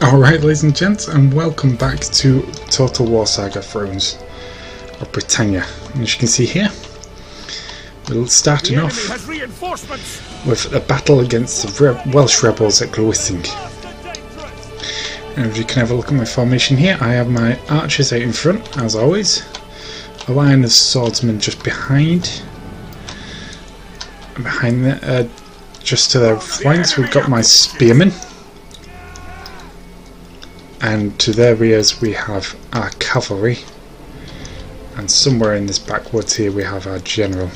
Alright, ladies and gents, and welcome back to Total War Saga Thrones of Britannia. And as you can see here, we're starting off with a battle against the Welsh rebels at Glywysing. And if you can have a look at my formation here, I have my archers out in front, as always. A line of swordsmen just behind. Just to their flanks, we've got my spearmen. And to their rears we have our cavalry, and somewhere in this backwoods here we have our general.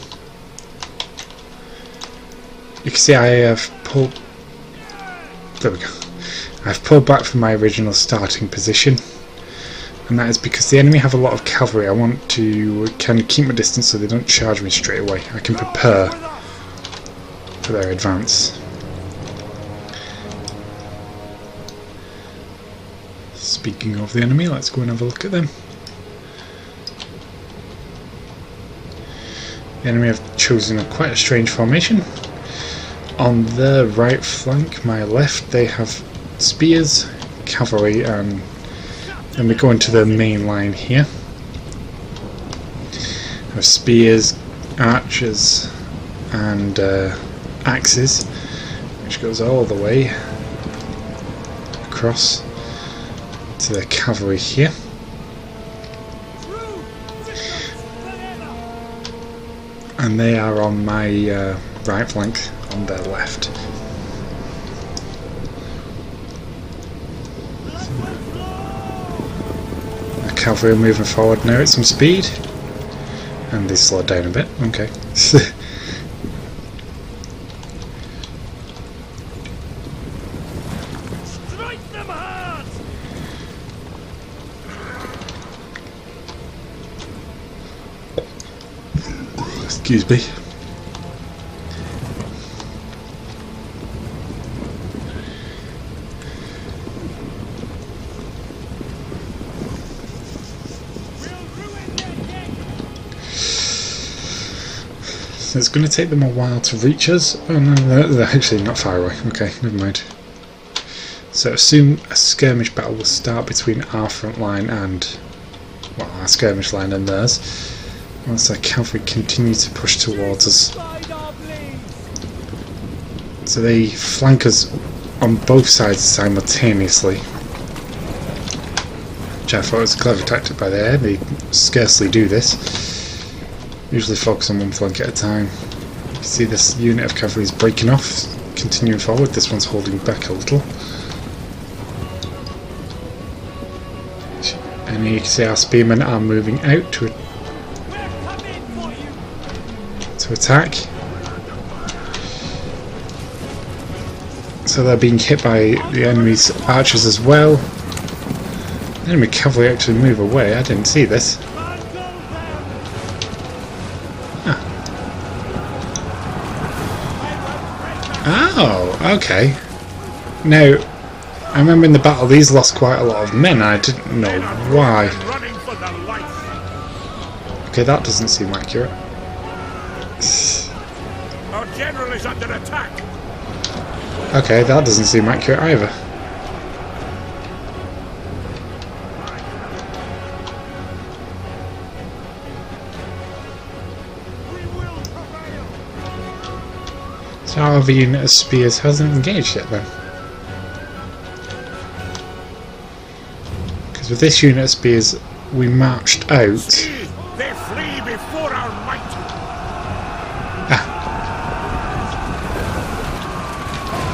You can see I have pulled. There we go. I've pulled back from my original starting position, and that is because the enemy have a lot of cavalry. I want to kind of keep my distance so they don't charge me straight away. I can prepare for their advance. Speaking of the enemy, let's go and have a look at them. The enemy have chosen quite a strange formation. On the right flank, my left, they have spears, cavalry, and then we go into the main line here. We have spears, archers, and axes, which goes all the way across to the cavalry here. And they are on my right flank on their left. The cavalry are moving forward now at some speed, and they slowed down a bit. Okay. Excuse me. So it's going to take them a while to reach us. Oh no, they're actually not far away. Okay, never mind. So soon a skirmish battle will start between our front line and, well, our skirmish line and theirs, once our cavalry continue to push towards us. So they flank us on both sides simultaneously, which I thought was a clever tactic by their. They scarcely do this. Usually focus on one flank at a time. You see this unit of cavalry is breaking off, continuing forward. This one's holding back a little. And you can see our spearmen are moving out to attack. So they're being hit by the enemy's archers as well. The enemy cavalry actually move away. I didn't see this. Oh, okay. Now, I remember in the battle these lost quite a lot of men. I didn't know why. Okay, that doesn't seem accurate. Our general is under attack. Okay, that doesn't seem accurate either. So our other unit of spears hasn't engaged yet then. Because with this unit of spears we marched out. See, they flee before our might.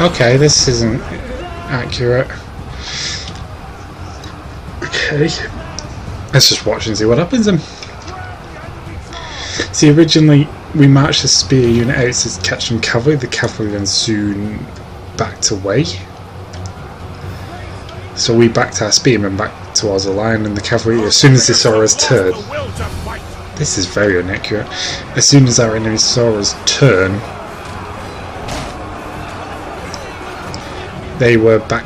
Okay, this isn't accurate. Okay, let's just watch and see what happens then. See, originally we marched the spear unit out to catch some cavalry. The cavalry then soon backed away. So we backed our spearmen back towards the line, and the cavalry, as soon as they saw us turn... This is very inaccurate. As soon as our enemies saw us turn, they were back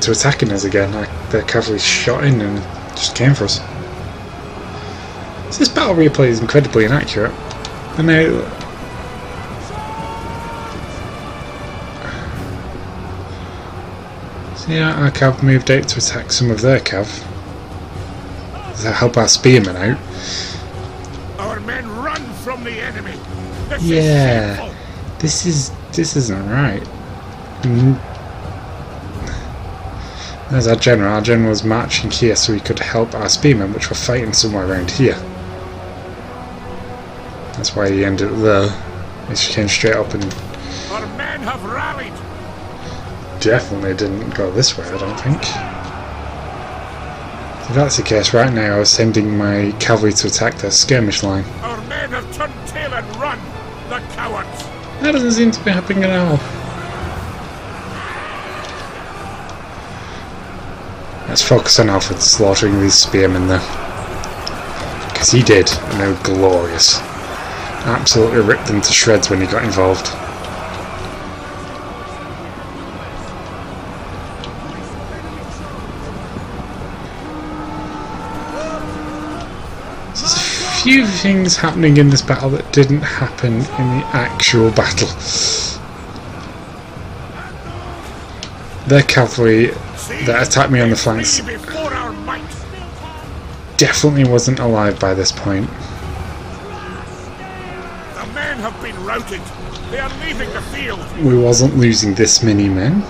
to attacking us again. Their cavalry shot in and just came for us. So this battle replay is incredibly inaccurate. And now So yeah, our cav moved out to attack some of their cav to help our spearmen out. Our men run from the enemy. This Yeah, is this isn't right. There's our general. Our general was marching here so he could help our spearmen, which were fighting somewhere around here. That's why he ended up there. He came straight up and our men have rallied. definitely didn't go this way, I don't think. If that's the case, right now I was sending my cavalry to attack their skirmish line. Our men have turned tail and run. The cowards. That doesn't seem to be happening at all. Let's focus on Alfred slaughtering these spearmen there. Because he did, and they were glorious. Absolutely ripped them to shreds when he got involved. There's a few things happening in this battle that didn't happen in the actual battle. Their cavalry that attacked me on the flanks definitely wasn't alive by this point. The men have been routed. They are leaving the field. We wasn't losing this many men.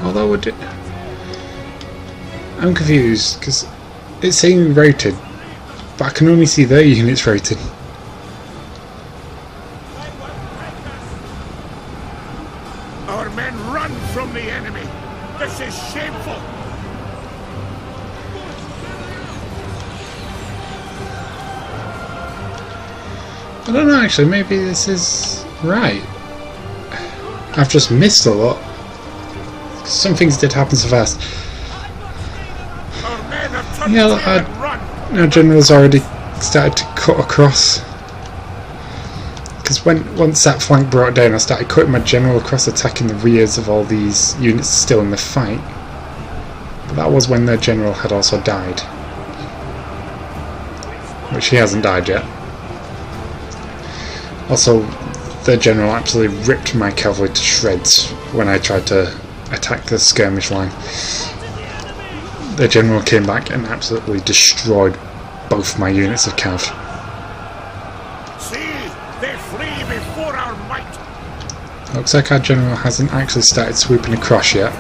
Although we did. I'm confused because it's saying routed, but I can only see their units routed. Our men run from the enemy. This is shameful. I don't know actually, maybe this is right. I've just missed a lot. Some things did happen so fast. Our men have turned Yeah, tail and run. our general's already started to cut across. Because once that flank brought down, I started cutting my general across, attacking the rears of all these units still in the fight. But that was when their general had also died. Which he hasn't died yet. Also, their general absolutely ripped my cavalry to shreds when I tried to attack the skirmish line. Their general came back and absolutely destroyed both my units of cav. They flee before our might. Looks like our general hasn't actually started swooping across yet.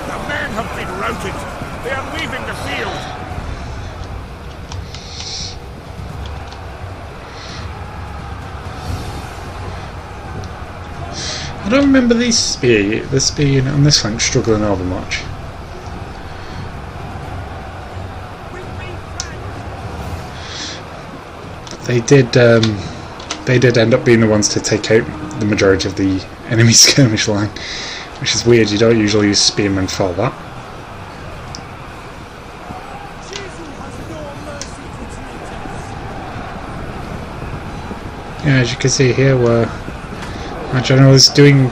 The men have been routed. They are leaving the field. I don't remember the spear unit on this flank struggling over much. They did end up being the ones to take out the majority of the enemy skirmish line, which is weird. You don't usually use spearmen for that. Yeah, as you can see here, our general is doing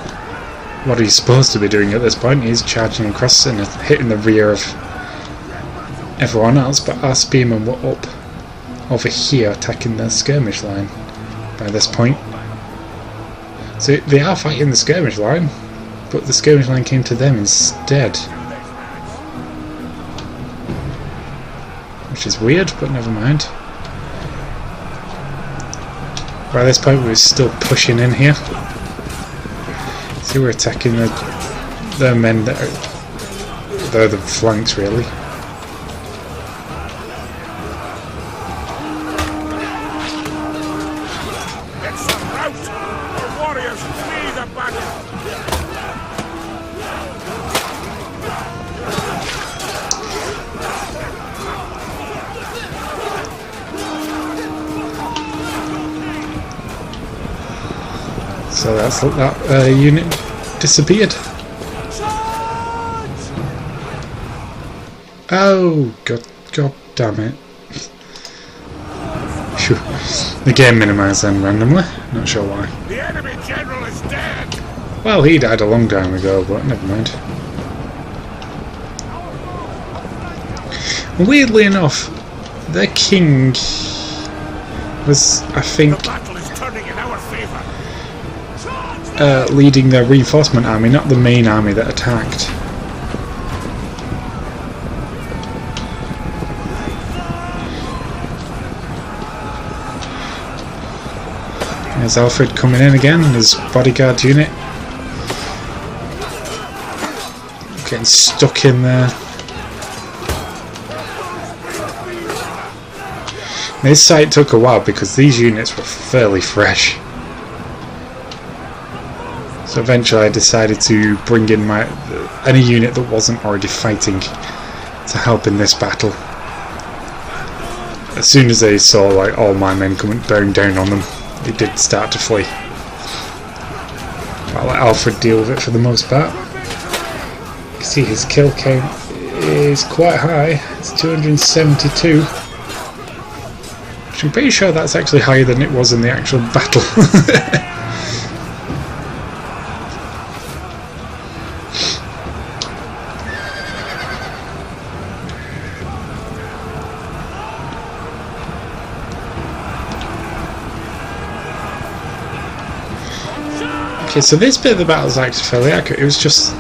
what he's supposed to be doing at this point. He's charging across and hitting the rear of everyone else, but our spearmen were up over here attacking the skirmish line by this point. So they are fighting the skirmish line, but the skirmish line came to them instead. Which is weird, but never mind. By this point we were still pushing in here. So we're attacking the men that are... they're the flanks really. It's a rout. The warriors flee the battle. So that's that unit disappeared. Oh god damn it. Phew. The game minimised them randomly, not sure why. The enemy general is dead. Well, he died a long time ago, but never mind. And weirdly enough, their king was, I think, leading their reinforcement army, not the main army that attacked. There's Alfred coming in again, his bodyguard unit. Getting stuck in there. This site took a while because these units were fairly fresh. So eventually I decided to bring in any unit that wasn't already fighting to help in this battle. As soon as they saw like all my men coming bearing down on them, they did start to flee. I'll let Alfred deal with it for the most part. You can see his kill count is quite high. It's 272. Which I'm pretty sure that's actually higher than it was in the actual battle. Okay, so this bit of the battle is actually fairly accurate. It was just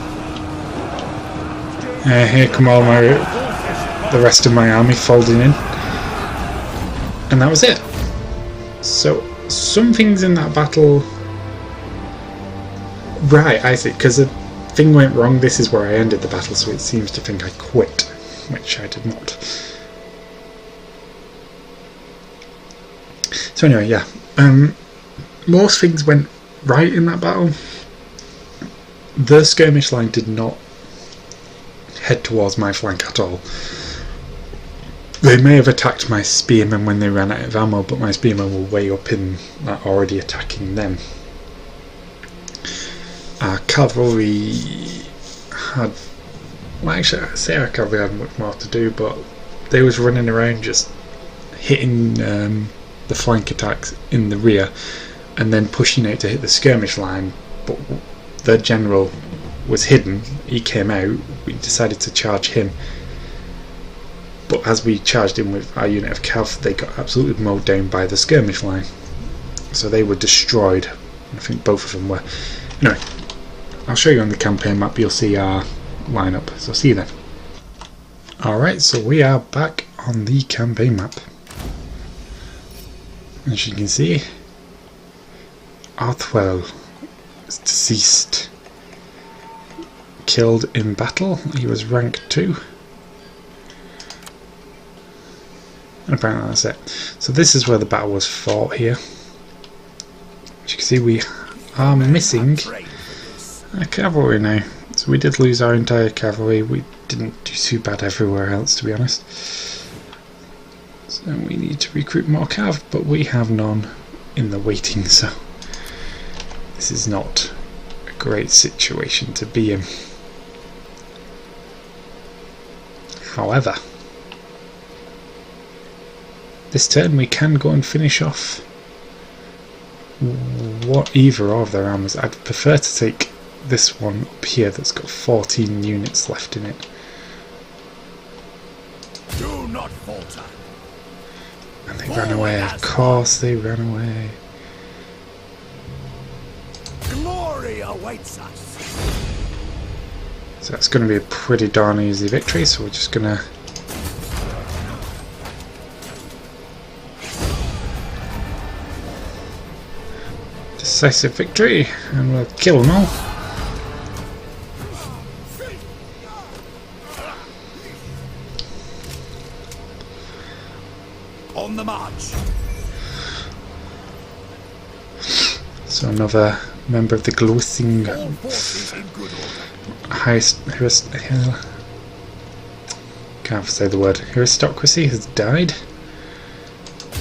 here come all the rest of my army folding in, and that was it. So some things in that battle, right? I see, because a thing went wrong. This is where I ended the battle, so it seems to think I quit, which I did not. So anyway, yeah, most things went right in that battle. The skirmish line did not head towards my flank at all. They may have attacked my spearmen when they ran out of ammo, but my spearmen were way up in already attacking them. Our cavalry had, well, actually I say our cavalry had much more to do, but they was running around just hitting the flank attacks in the rear and then pushing out to hit the skirmish line, but the general was hidden. He came out, we decided to charge him, but as we charged him with our unit of cav, they got absolutely mowed down by the skirmish line, so they were destroyed. I think both of them were. Anyway, I'll show you on the campaign map, you'll see our lineup, so see you then. Alright, so we are back on the campaign map. As you can see, Alfred is deceased, killed in battle. He was rank 2, and apparently that's it. So this is where the battle was fought here. As you can see, we are missing our cavalry now. So we did lose our entire cavalry. We didn't do too bad everywhere else, to be honest. So we need to recruit more cav, but we have none in the waiting, so this is not a great situation to be in. However, this turn we can go and finish off either of their armies. I'd prefer to take this one up here that's got 14 units left in it. Do not falter. And they ran away, of course they ran away. Glory awaits us. So that's going to be a pretty darn easy victory, so we're just going to decisive victory, and we'll kill them all. On the march. So another member of the Glossing can't say the word aristocracy has died.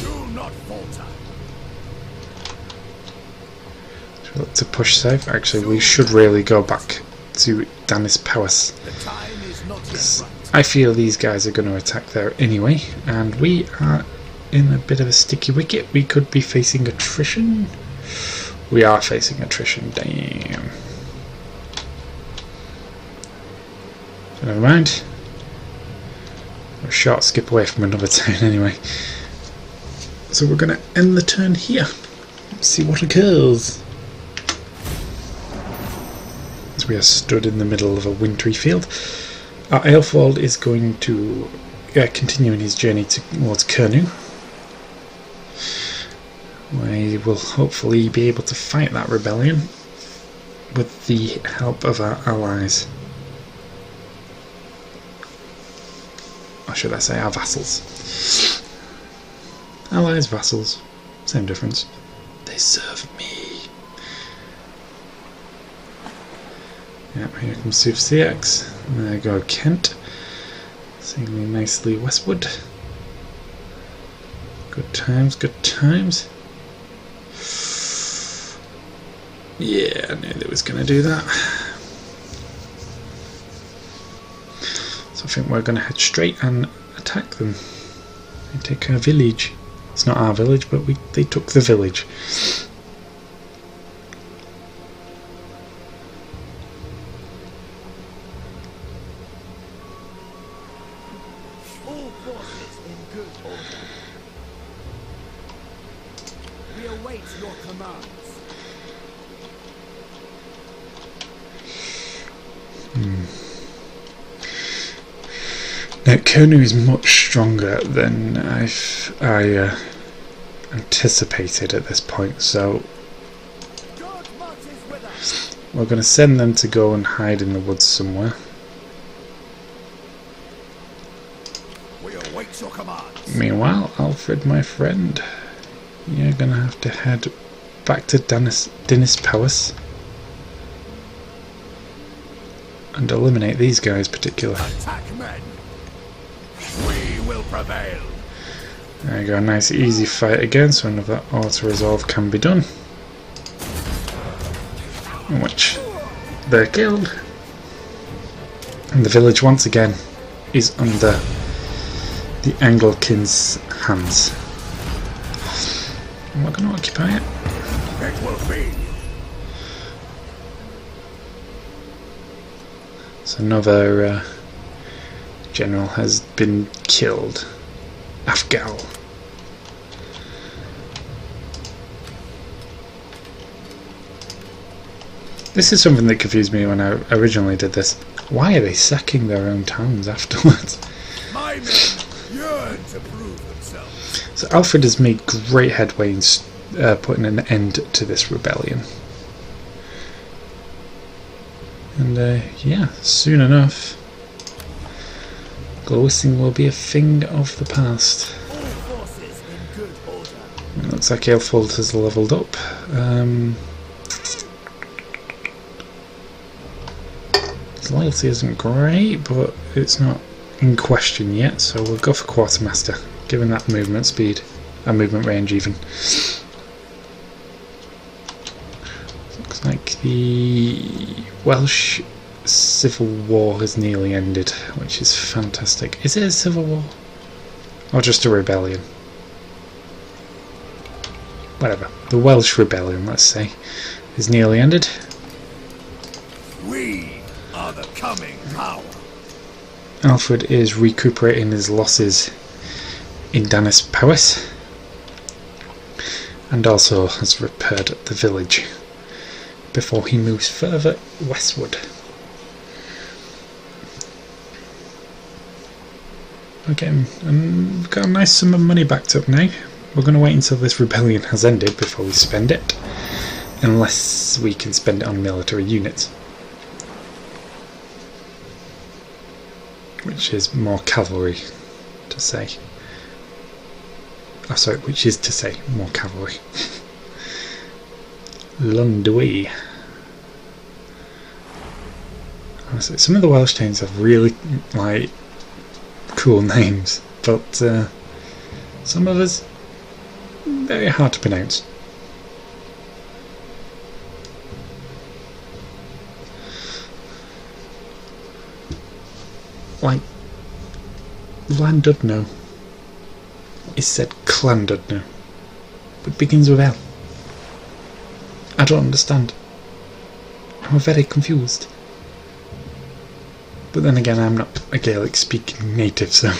Do not falter. So we'll look to push south. Actually, we should really go back to Danis Palace. The time is not yet right. I feel these guys are going to attack there anyway, and we are in a bit of a sticky wicket. We could be facing attrition. We are facing attrition, damn. Never mind. A short skip away from another town anyway. So we're going to end the turn here. See what occurs. As we are stood in the middle of a wintry field, our Alfred is going to continue his journey towards Kernu, where he will hopefully be able to fight that rebellion with the help of our allies. Or should I say our vassals. Allies, vassals, same difference. They serve me. Yep, here comes Seaxe. There go Kent. Sailing nicely westward. Good times, good times. Yeah, I knew they was going to do that. So I think we're going to head straight and attack them. And take our village. It's not our village, but they took the village. All forces in good order. We await your commands. Now, Kernu is much stronger than I anticipated at this point, so we're going to send them to go and hide in the woods somewhere. We await your commands. Meanwhile, Alfred, my friend, you're going to have to head back to Dinis Palace and eliminate these guys particularly. Attack men. We will prevail. There you go, a nice easy fight again, so another auto-resolve can be done. In which they're killed. And the village once again is under the Anglicans' hands. And we're going to occupy it. It will be. So another general has been killed. Afgal. This is something that confused me when I originally did this. Why are they sacking their own towns afterwards? My men yearn to prove themselves. So Alfred has made great headway in putting an end to this rebellion. And yeah, soon enough, Glowissing will be a thing of the past. All forces in good order. It looks like Alfred has leveled up. His loyalty isn't great, but it's not in question yet, so we'll go for Quartermaster, given that movement speed, and movement range even. Looks like the Welsh Civil War has nearly ended, which is fantastic. Is it a civil war? Or just a rebellion? Whatever. The Welsh Rebellion, let's say, is nearly ended. We are the coming power. Alfred is recuperating his losses in Dinis Palace, and also has repaired the village before he moves further westward. Again, and we've got a nice sum of money backed up now. We're going to wait until this rebellion has ended before we spend it, unless we can spend it on military units, which is more cavalry to say. Oh, sorry, which is to say more cavalry. Lundui. Honestly, some of the Welsh towns have really cool names, but some others very hard to pronounce. Like Llandudno is said Clandudno, but begins with L. I don't understand. I'm very confused. But then again, I'm not a Gaelic speaking native, so...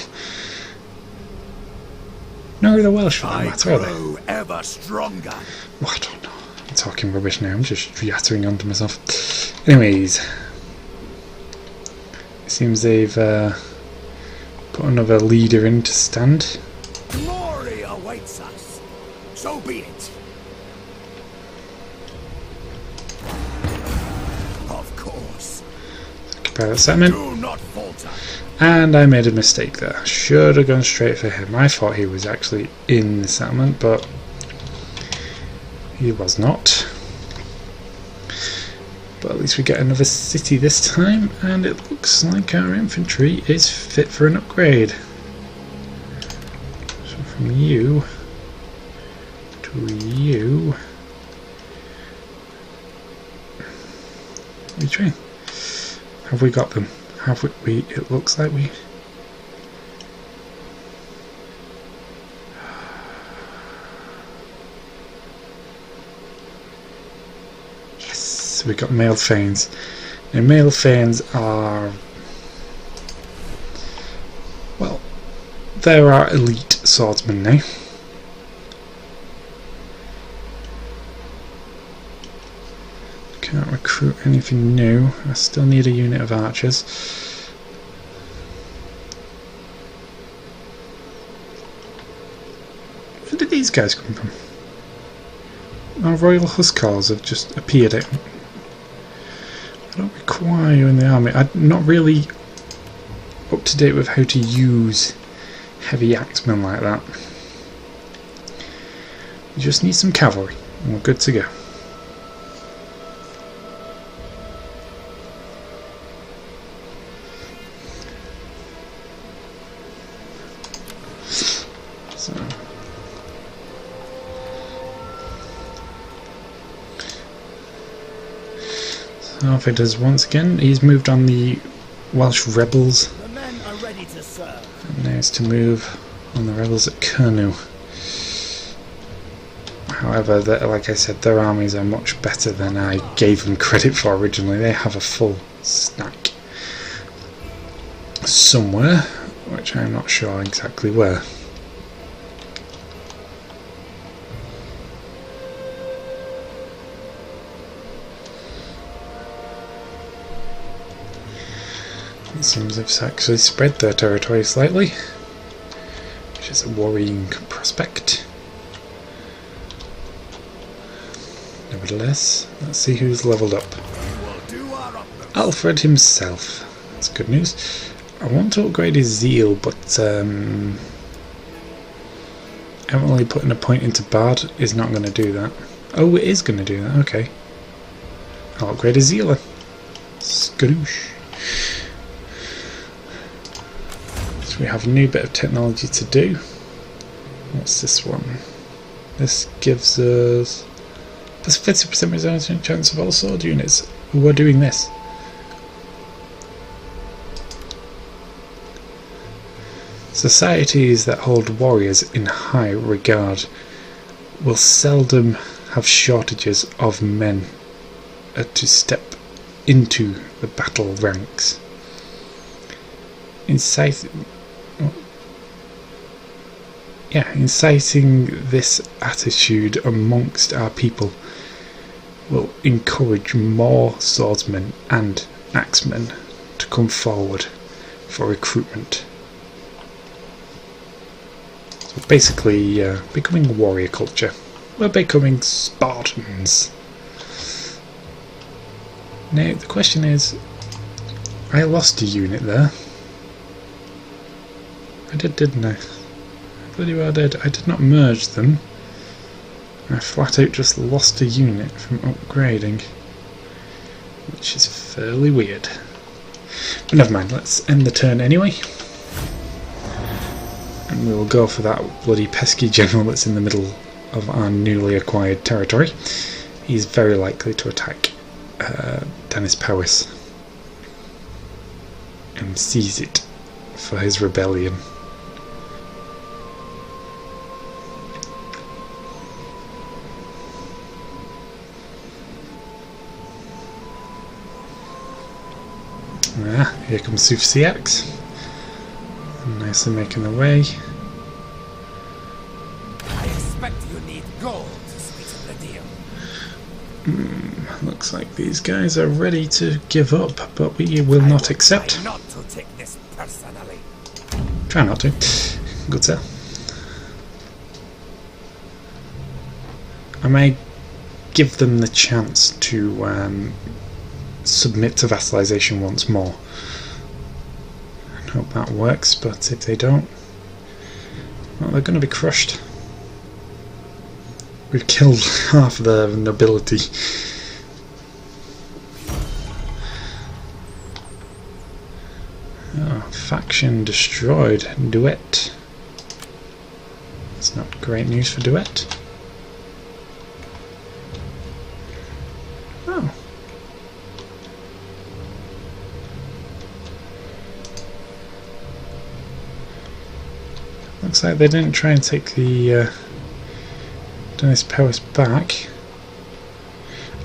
Nor are the Welsh for that matter, are they? Ever stronger. Well, I don't know. I'm talking rubbish now, I'm just yattering onto myself. Anyways. It seems they've put another leader in to stand. Glory awaits us. So be it. Of course. Prepare that settlement. Do not falter. And I made a mistake there. Should have gone straight for him. I thought he was actually in the settlement, but he was not. But at least we get another city this time, and it looks like our infantry is fit for an upgrade. So from you to you. Retreat. Have we got them? Have we? It looks like we. Yes, we got male Thanes. Now male Thanes are, well, there are elite swordsmen now. Can't recruit anything new. I still need a unit of archers. Where did these guys come from? Our Royal Huskars have just appeared out. I don't require you in the army. I'm not really up to date with how to use heavy axemen like that. We just need some cavalry and we're good to go. Alfred has once again, he's moved on the Welsh rebels. The men are ready to serve. And now it's to move on the rebels at Kurnu. However, like I said, their armies are much better than I gave them credit for originally. They have a full stack somewhere, which I'm not sure exactly where. It seems they've actually spread their territory slightly, which is a worrying prospect. Nevertheless, let's see who's leveled up. Alfred himself. That's good news. I want to upgrade his zeal, but Emily putting a point into Bard is not going to do that. Oh, it is going to do that, okay. I'll upgrade his zeal then. Skadoosh. So we have a new bit of technology to do. What's this one? This gives us plus 50% resistance chance of all sword units who are doing this. Societies that hold warriors in high regard will seldom have shortages of men to step into the battle ranks. Inciting this attitude amongst our people will encourage more swordsmen and axemen to come forward for recruitment. So basically, becoming a warrior culture. We're becoming Spartans. Now the question is, I lost a unit there. I did, didn't I? Bloody well did. I did not merge them. I flat out just lost a unit from upgrading, which is fairly weird. But never mind, let's end the turn anyway. And we'll go for that bloody pesky general that's in the middle of our newly acquired territory. He's very likely to attack Dennis Powys and seize it for his rebellion. Ah, here comes Seaxe. Nicely making their way. I expect you need gold to sweeten the deal. Looks like these guys are ready to give up, but we will not accept. Try not to take this personally. Try not to. Good sir. I may give them the chance to submit to vassalization once more. I hope that works, but if they don't, well, they're going to be crushed. We've killed half of the nobility. Oh, faction destroyed. Duet. That's not great news for Duet. Oh. Looks like they didn't try and take the Dennis Powers back.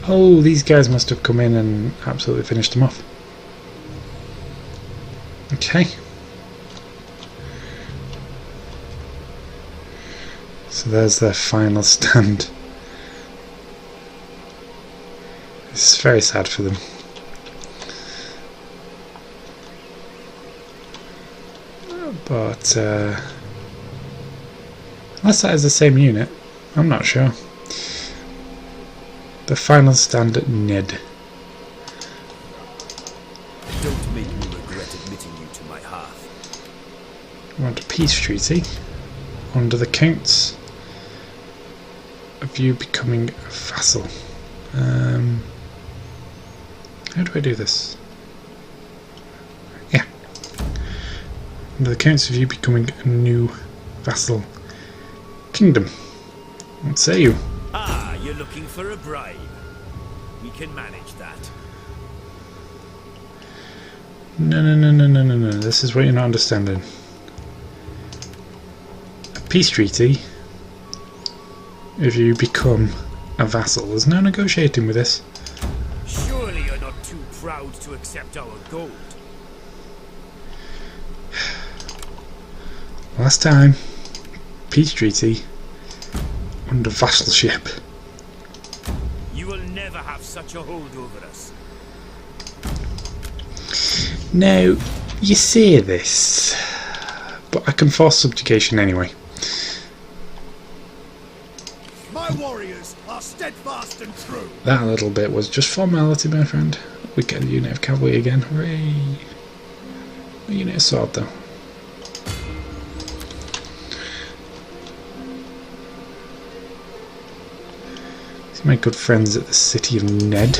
Oh, these guys must have come in and absolutely finished them off. Okay. So there's their final stand. It's very sad for them. But unless that is the same unit, I'm not sure. The final stand at Ned. Don't make me regret admitting you to my hearth. We want a peace treaty under the counts of you becoming a vassal. How do I do this? Yeah. Under the counts of you becoming a new vassal kingdom. What say you? Ah, you're looking for a bribe. We can manage that. No. This is what you're not understanding. A peace treaty, if you become a vassal, there's no negotiating with this. Surely you're not too proud to accept our gold. Last time, peace treaty under vassalship. You will never have such a hold over us. Now, you say this, but I can force subjugation anyway. My warriors are steadfast and true. That little bit was just formality, my friend. We get a unit of cavalry again. Hooray! A unit of sword, though. These are my good friends at the city of Ned.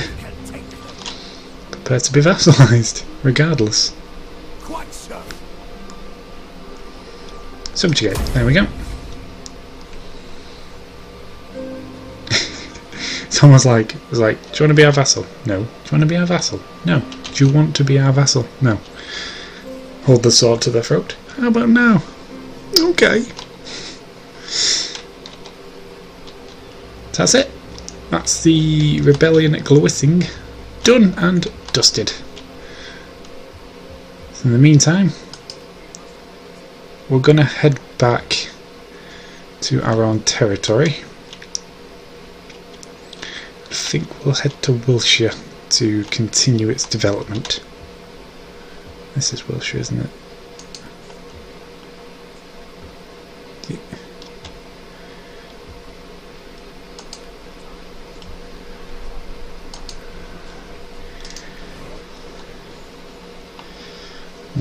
Prepare to be vassalised, regardless. Quite so. Subjugate. There we go. It's almost like, do you want to be our vassal? No. Do you want to be our vassal? No. Do you want to be our vassal? No. Hold the sword to their throat. How about now? Okay. That's it. That's the rebellion at Glowissing. Done and dusted. So in the meantime, we're going to head back to our own territory. I think we'll head to Wiltshire to continue its development. This is Wiltshire, isn't it? Yeah.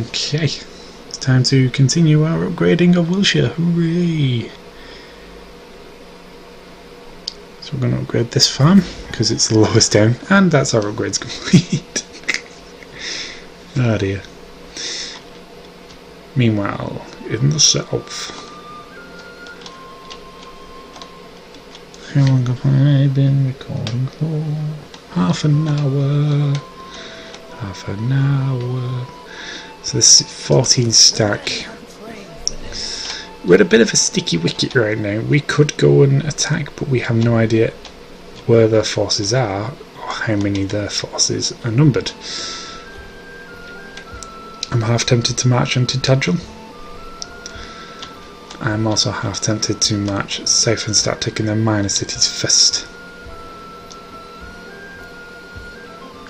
Okay, it's time to continue our upgrading of Wiltshire. Hooray! So we're going to upgrade this farm because it's the lowest down, and that's our upgrades complete. Oh dear. Meanwhile, in the south, how long have I been recording for? Half an hour. Half an hour. So this is 14 stack. We're at a bit of a sticky wicket right now. We could go and attack, but we have no idea where their forces are or how many their forces are numbered. I'm half tempted to march onto Tadrum. I'm also half tempted to march south and start taking their minor cities first.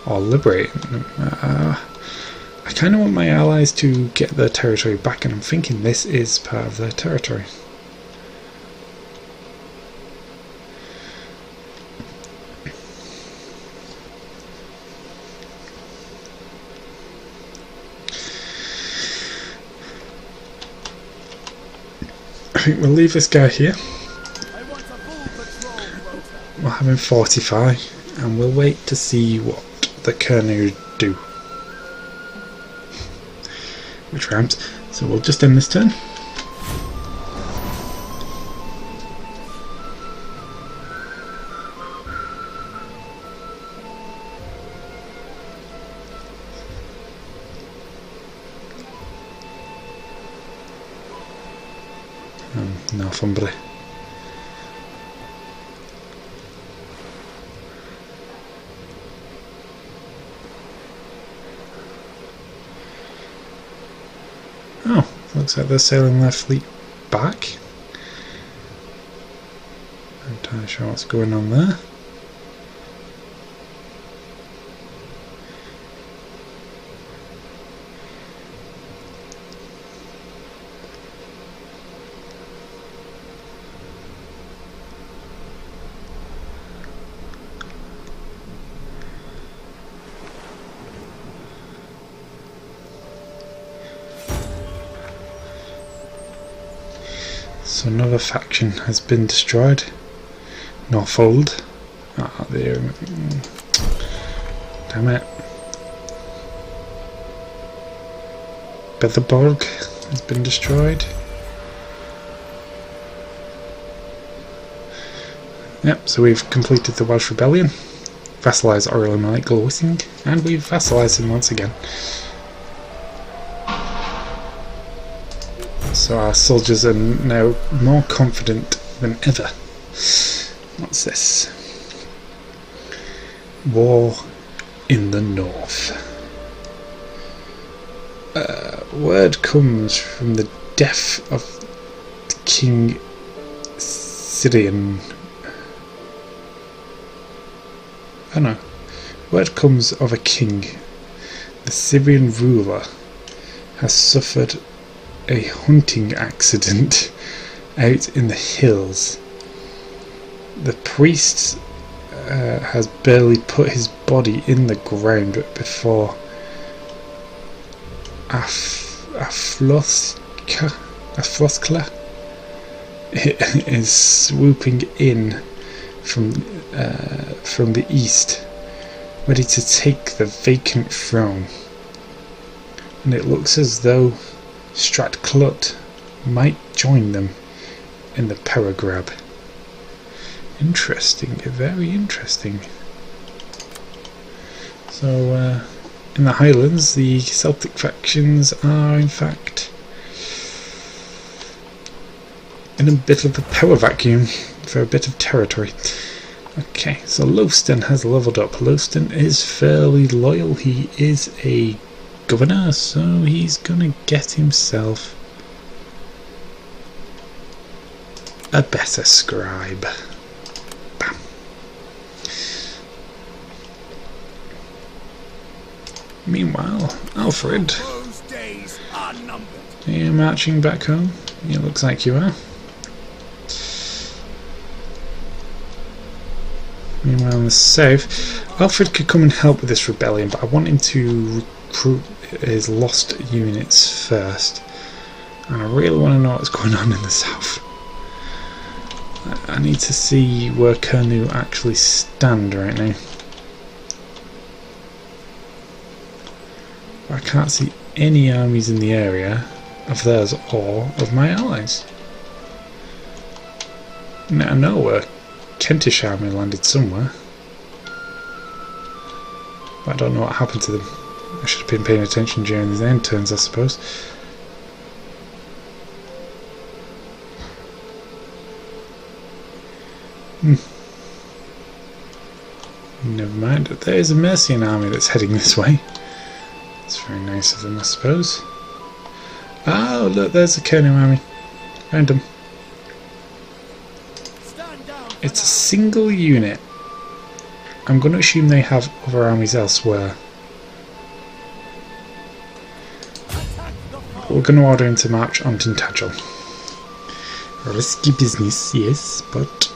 Or liberating them. I kind of want my allies to get their territory back, and I'm thinking this is part of their territory. I think we'll leave this guy here. We'll have him fortify, and we'll wait to see what the Kernu do. Which rhymes. So we'll just end this turn. Northumberland. Oh, looks like they're sailing their fleet back. I'm not entirely sure what's going on there. So another faction has been destroyed. Norfold. Ah, there. Damn it. Betherborg has been destroyed. Yep, so we've completed the Welsh Rebellion. Vassalised Orlin Michael Wissing, and we've vassalised him once again. So our soldiers are now more confident than ever. What's this? War in the north. Word comes from the death of King Syrian. Oh no. Word comes of a king. The Syrian ruler has suffered a hunting accident out in the hills. The priest has barely put his body in the ground before Afloskla is swooping in from the east, ready to take the vacant throne. And it looks as though Strathclyde might join them in the power grab. Interesting, very interesting. So, in the Highlands, the Celtic factions are in fact in a bit of a power vacuum for a bit of territory. Okay, so Lowston has leveled up. Lowston is fairly loyal. He is a governor, so he's gonna get himself a better scribe. Bam. Meanwhile, Alfred, are you marching back home? It looks like you are. Meanwhile in the south, Alfred could come and help with this rebellion, but I want him to recruit his lost units first, and I really want to know what's going on in the south. I need to see where Kernu actually stand right now. I can't see any armies in the area of theirs or of my allies. Now I know where Kentish army landed somewhere, but I don't know what happened to them. I should have been paying attention during these end turns, I suppose. Never mind. There is a Mercian army that's heading this way. It's very nice of them, I suppose. Oh, look, there's the Kerno army. Found them. It's a single unit. I'm going to assume they have other armies elsewhere. We're going to order him to march on Tintagel. Risky business, yes, but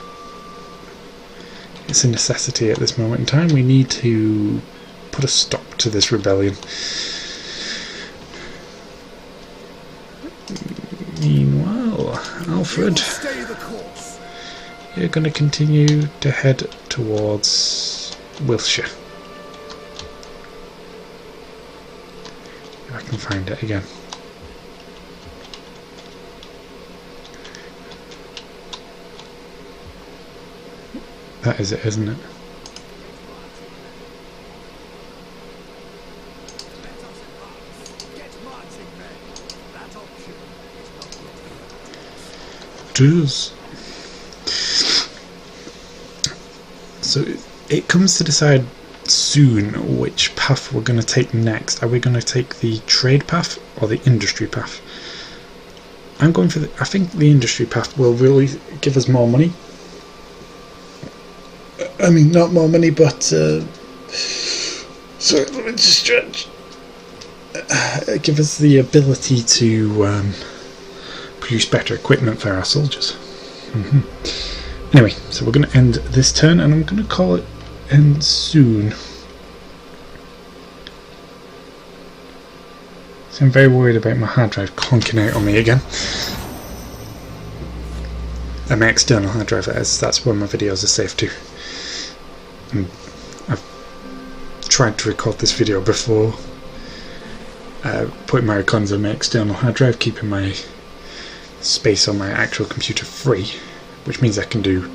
it's a necessity at this moment in time. We need to put a stop to this rebellion. Meanwhile, Alfred, you're going to continue to head towards Wiltshire. If I can find it again. That is it, isn't it? Does. So it comes to decide soon which path we're going to take next. Are we going to take the trade path or the industry path? I'm going for the. I think the industry path will really give us more money. I mean, not more money, but sorry, let me just stretch. Give us the ability to produce better equipment for our soldiers. Anyway, so we're going to end this turn, and I'm going to call it end soon. So I'm very worried about my hard drive clunking out on me again. And my external hard drive, that's where my videos are saved to. And I've tried to record this video before putting my recordings on my external hard drive, keeping my space on my actual computer free, which means I can do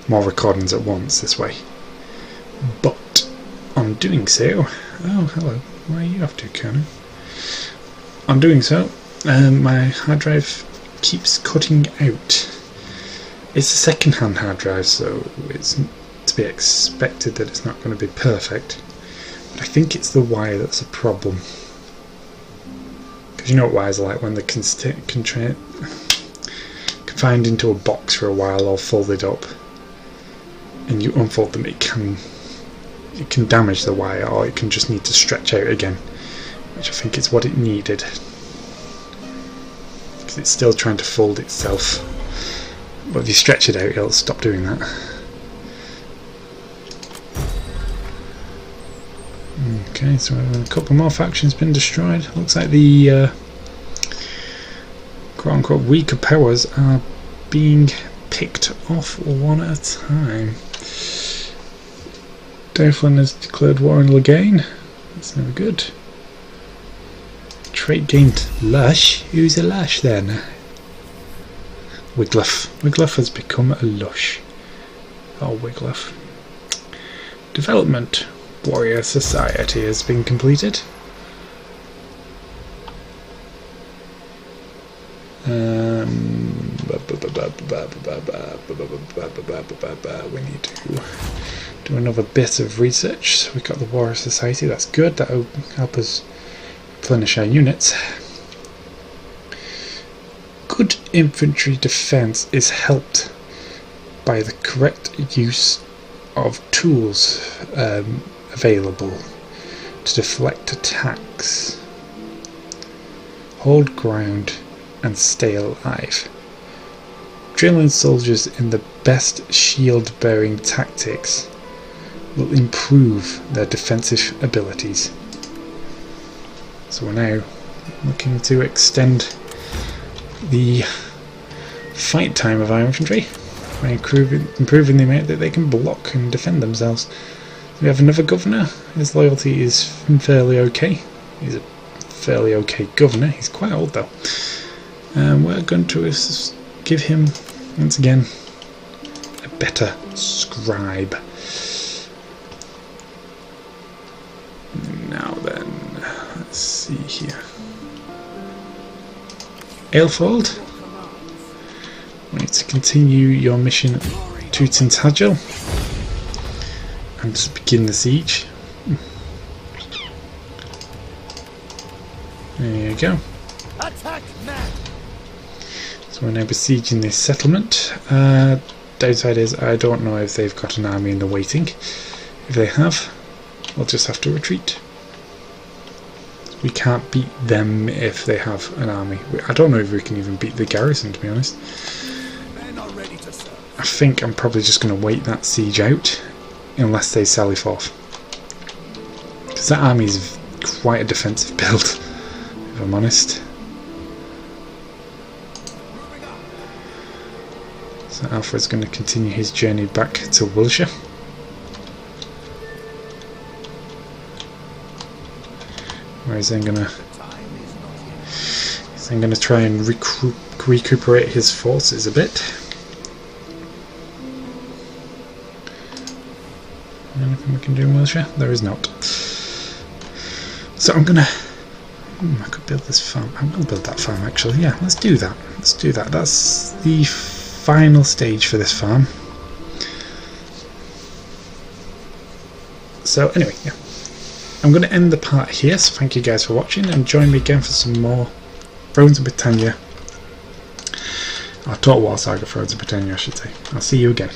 more recordings at once this way. But on doing so, oh hello, where are you off to, Colonel? On doing so, my hard drive keeps cutting out. It's a second-hand hard drive, so it's to be expected that it's not going to be perfect. But I think it's the wire that's a problem. Because you know what wires are like when they're confined into a box for a while or folded up, and you unfold them, it can damage the wire, or it can just need to stretch out again, which I think is what it needed, because it's still trying to fold itself. But if you stretch it out, it'll stop doing that. Okay, so a couple more factions been destroyed. Looks like the quote-unquote weaker powers are being picked off one at a time. Dyflin has declared war on Lagaine. That's never good. Trait gained Lush. Who's a Lush then? Wiglaf. Wiglaf has become a Lush. Oh, Wiglaf. Development. Warrior Society has been completed. We need to do another bit of research. So we got the Warrior Society, that's good. That'll help us replenish our units. Good infantry defense is helped by the correct use of tools available to deflect attacks, hold ground and stay alive. Drilling soldiers in the best shield bearing tactics will improve their defensive abilities. So we're now looking to extend the fight time of our infantry by improving the amount that they can block and defend themselves. We have another governor. His loyalty is fairly okay. He's a fairly okay governor. He's quite old though. We're going to give him, once again, a better scribe. Now then, let's see here. Aelfold, we need to continue your mission to Tintagel and just begin the siege. There you go. Attack man. So we're now besieging this settlement. Downside is I don't know if they've got an army in the waiting. If they have, we'll just have to retreat. We can't beat them if they have an army. I don't know if we can even beat the garrison, to be honest. Men are ready to serve. I think I'm probably just going to wait that siege out unless they sally forth. Because that army is quite a defensive build, if I'm honest. So Alfred's going to continue his journey back to Wiltshire. Where he's then going to try and recuperate his forces a bit. Anything we can do in Wiltshire? There is not. So I'm going to... I could build this farm. I will build that farm actually. Yeah, let's do that. Let's do that. That's the final stage for this farm. So anyway, yeah. I'm going to end the part here, so thank you guys for watching, and join me again for some more Thrones of Britannia. Or Total War Saga Thrones of Britannia, I should say. I'll see you again.